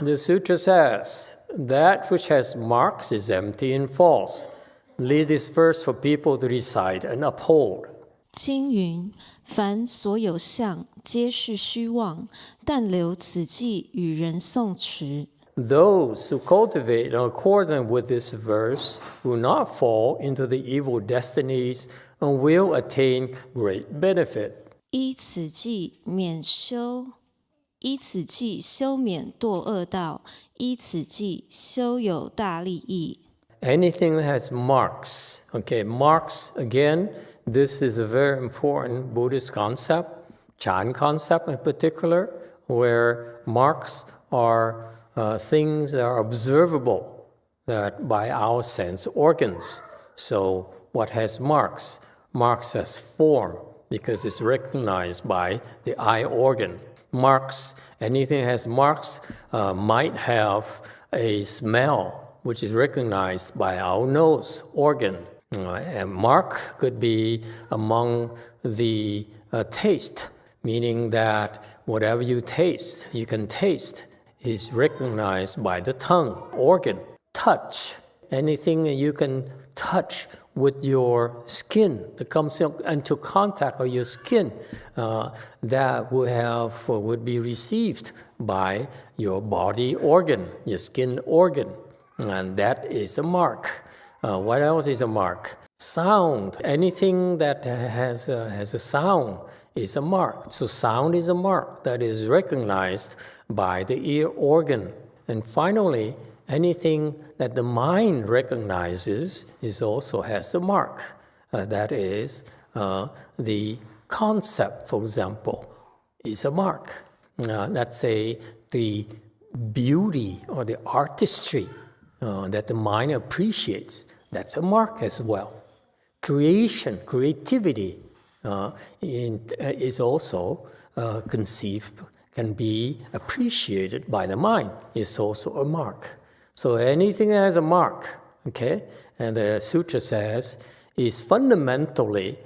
The sutra says, that which has marks is empty and false. Leave this verse for people to recite and uphold. 经云：凡所有相，皆是虚妄，但留此记与人诵持。 Those who cultivate in accordance with this verse will not fall into the evil destinies and will attain great benefit. 依此记修免堕恶道，依此记修有大利益。 Anything that has marks, okay, marks, again, this is a very important Buddhist concept, Chan concept in particular, where marks are things that are observable that by our sense organs. So what has marks? Marks has form because it's recognized by the eye organ. Marks, anything that has marks might have a smell which is recognized by our nose organ. And mark could be among the taste, meaning that whatever you taste, you can taste, is recognized by the tongue organ. Touch, anything that you can touch with your skin that comes into contact with your skin, that would be received by your body organ, your skin organ. And that is a mark. What else is a mark? Sound. Anything that has a sound is a mark. So sound is a mark that is recognized by the ear organ. And finally, anything that the mind recognizes also has a mark. That is the concept, for example, is a mark. Let's say the beauty or the artistry that the mind appreciates, that's a mark as well. Creativity is also conceived, can be appreciated by the mind, is also a mark. So anything that has a mark, okay, and the sutra says, is fundamentally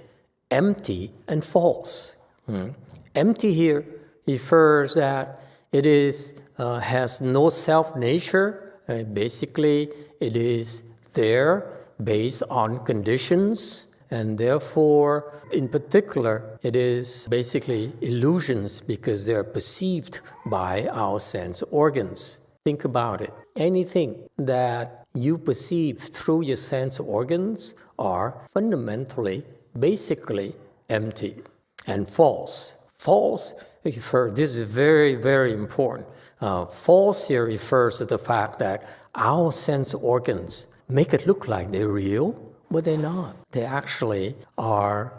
empty and false. Empty here refers that it has no self-nature. Basically, it is there based on conditions, and therefore, in particular, it is basically illusions because they are perceived by our sense organs. Think about it. Anything that you perceive through your sense organs are fundamentally, basically empty and false. False this is very, very important. False here refers to the fact that our sense organs make it look like they're real, but they're not. They actually are,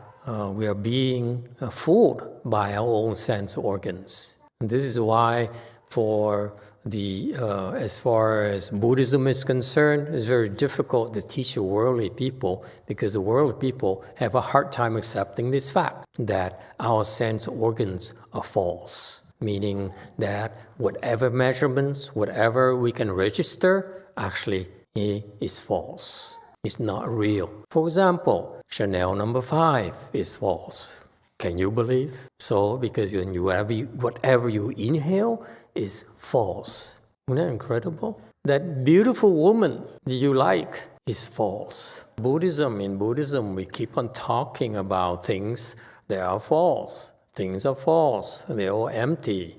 we are being fooled by our own sense organs. And this is why for as far as Buddhism is concerned, it's very difficult to teach the worldly people because the worldly people have a hard time accepting this fact that our sense organs are false, meaning that whatever measurements, whatever we can register, actually is false. It's not real. For example, Chanel number 5 is false. Can you believe? So, because whatever you inhale is false. Isn't that incredible? That beautiful woman that you like is false. In Buddhism, we keep on talking about things that are false. Things are false. They're all empty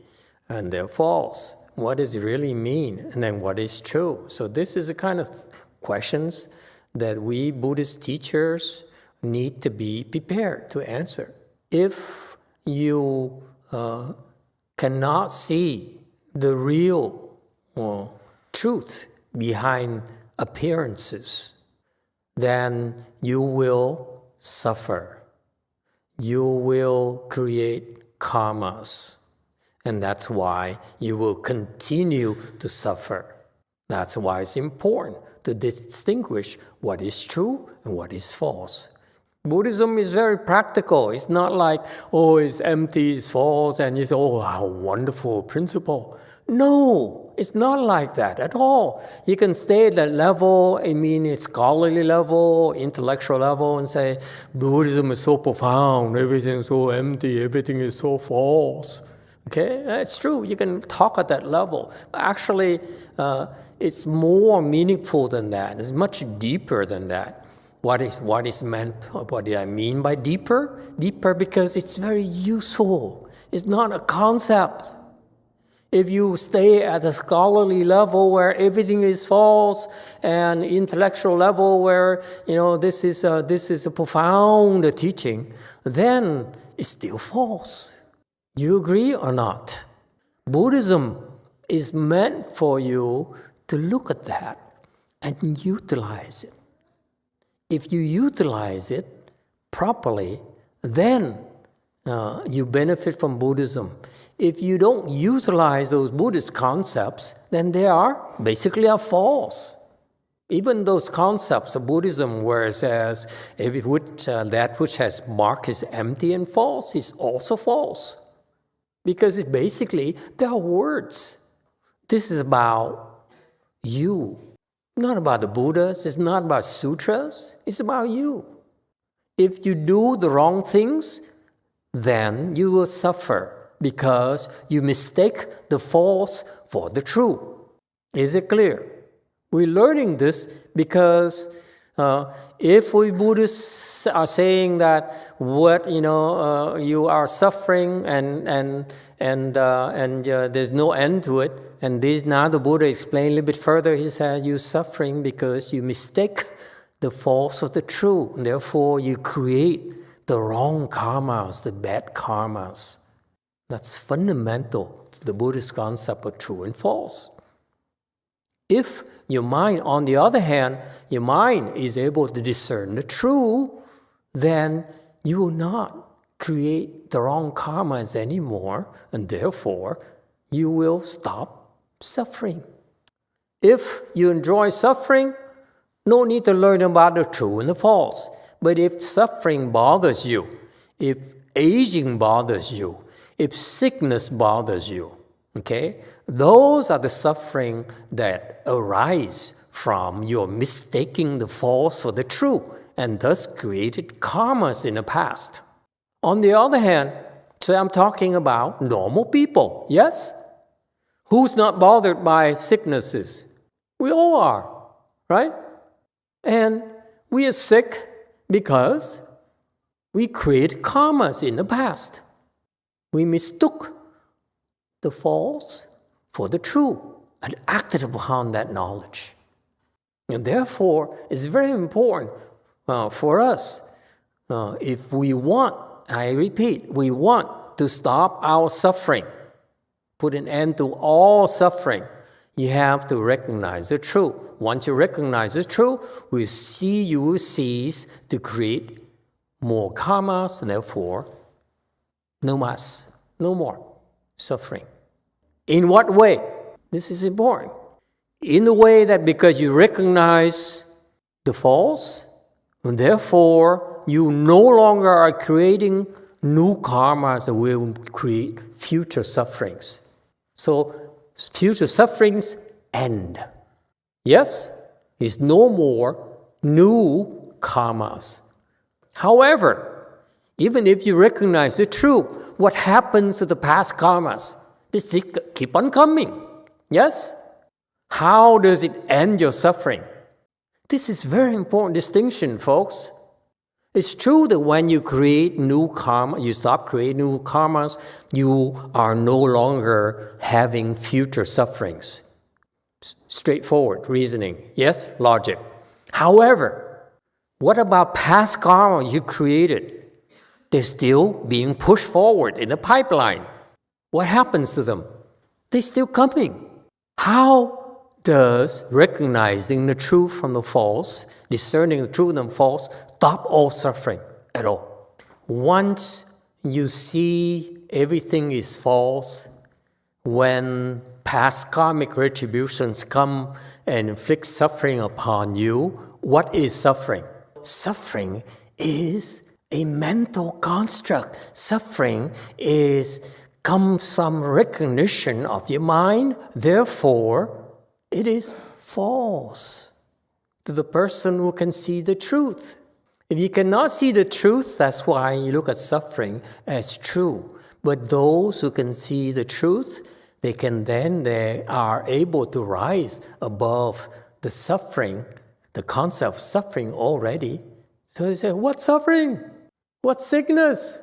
and they're false. What does it really mean? And then what is true? So this is the kind of questions that we Buddhist teachers need to be prepared to answer. If you cannot see the real truth behind appearances, then you will suffer. You will create karmas. And that's why you will continue to suffer. That's why it's important to distinguish what is true and what is false. Buddhism is very practical. It's not like, it's empty, it's false, and you say, how wonderful principle. No, it's not like that at all. You can stay at that level, scholarly level, intellectual level, and say, Buddhism is so profound, everything is so empty, everything is so false. Okay, it's true. You can talk at that level. Actually, it's more meaningful than that. It's much deeper than that. What is meant? What do I mean by deeper? Deeper because it's very useful. It's not a concept. If you stay at the scholarly level where everything is false, and intellectual level where this is a profound teaching, then it's still false. You agree or not? Buddhism is meant for you to look at that and utilize it. If you utilize it properly, then you benefit from Buddhism. If you don't utilize those Buddhist concepts, then they are basically false. Even those concepts of Buddhism, where it says that which has mark is empty and false, is also false. Because they are words. This is about you. Not about the Buddhas, it's not about sutras, it's about you. If you do the wrong things, then you will suffer because you mistake the false for the true. Is it clear? We're learning this because if we Buddhists are saying that you are suffering and there's no end to it, and now the Buddha explained a little bit further. He said you're suffering because you mistake the false of the true, and therefore you create the wrong karmas, the bad karmas. That's fundamental to the Buddhist concept of true and false. If your mind, on the other hand, your mind is able to discern the true, then you will not create the wrong karmas anymore, and therefore you will stop suffering. If you enjoy suffering, no need to learn about the true and the false. But if suffering bothers you, if aging bothers you, if sickness bothers you, okay, those are the suffering that arise from your mistaking the false for the true, and thus created karmas in the past. On the other hand, so I'm talking about normal people, yes? Who's not bothered by sicknesses? We all are, right? And we are sick because we created karmas in the past. We mistook the false for the true and acted upon that knowledge. And therefore, it's very important for us, if we want, I repeat, we want to stop our suffering, put an end to all suffering, you have to recognize the truth. Once you recognize the truth, you will cease to create more karmas, and therefore, no more suffering. In what way? This is important. In the way that because you recognize the false, and therefore you no longer are creating new karmas that will create future sufferings. So future sufferings end. Yes, it's no more new karmas. However, even if you recognize the truth, what happens to the past karmas? They keep on coming. Yes? How does it end your suffering? This is very important distinction, folks. It's true that when you create new karma, you stop creating new karmas, you are no longer having future sufferings. Straightforward reasoning. Yes? Logic. However, what about past karma you created? They're still being pushed forward in the pipeline. What happens to them? They're still coming. How does recognizing the truth from the false, discerning the truth from the false, stop all suffering at all? Once you see everything is false, when past karmic retributions come and inflict suffering upon you, what is suffering? Suffering is a mental construct. Suffering comes from recognition of your mind, therefore it is false to the person who can see the truth. If you cannot see the truth, that's why you look at suffering as true. But those who can see the truth, they are able to rise above the suffering, the concept of suffering already. So they say, what suffering? What sickness?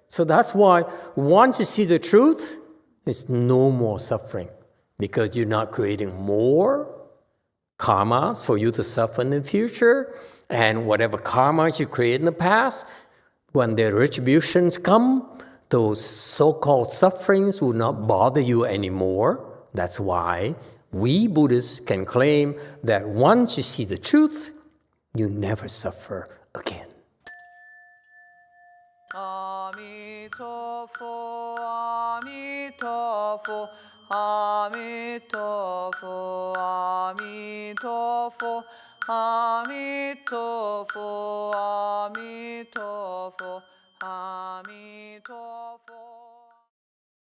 So that's why once you see the truth, it's no more suffering, because you're not creating more karmas for you to suffer in the future. And whatever karmas you create in the past, when the retributions come, those so-called sufferings will not bother you anymore. That's why we Buddhists can claim that once you see the truth, you never suffer again. Emituofo, Emituofo, Emituofo, Emituofo, Emituofo, Emituofo, Emituofo.